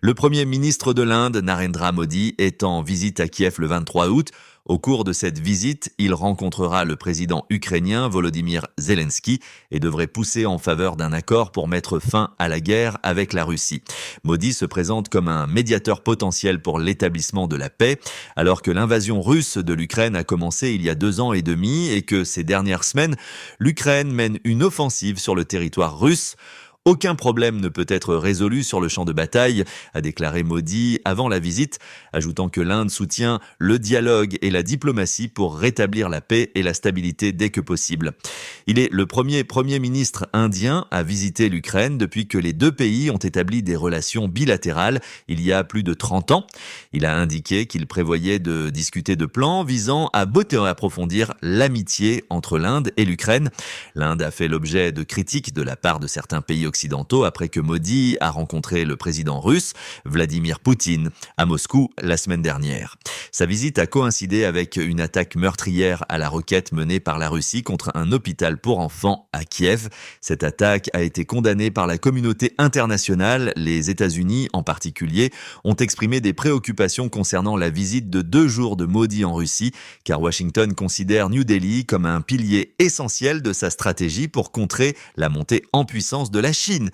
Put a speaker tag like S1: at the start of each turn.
S1: Le Premier ministre de l'Inde, Narendra Modi, est en visite à Kiev le 23 août. Au cours de cette visite, il rencontrera le président ukrainien Volodymyr Zelensky et devrait pousser en faveur d'un accord pour mettre fin à la guerre avec la Russie. Modi se présente comme un médiateur potentiel pour l'établissement de la paix, alors que l'invasion russe de l'Ukraine a commencé il y a 2 ans et demi et que ces dernières semaines, l'Ukraine mène une offensive sur le territoire russe. Aucun problème ne peut être résolu sur le champ de bataille, a déclaré Modi avant la visite, ajoutant que l'Inde soutient le dialogue et la diplomatie pour rétablir la paix et la stabilité dès que possible. Il est le premier ministre indien à visiter l'Ukraine depuis que les deux pays ont établi des relations bilatérales il y a plus de 30 ans. Il a indiqué qu'il prévoyait de discuter de plans visant à approfondir l'amitié entre l'Inde et l'Ukraine. L'Inde a fait l'objet de critiques de la part de certains pays occidentaux après que Modi a rencontré le président russe, Vladimir Poutine, à Moscou la semaine dernière. Sa visite a coïncidé avec une attaque meurtrière à la roquette menée par la Russie contre un hôpital pour enfants à Kiev. Cette attaque a été condamnée par la communauté internationale. Les États-Unis, en particulier, ont exprimé des préoccupations concernant la visite de 2 jours de Modi en Russie, car Washington considère New Delhi comme un pilier essentiel de sa stratégie pour contrer la montée en puissance de la Chine.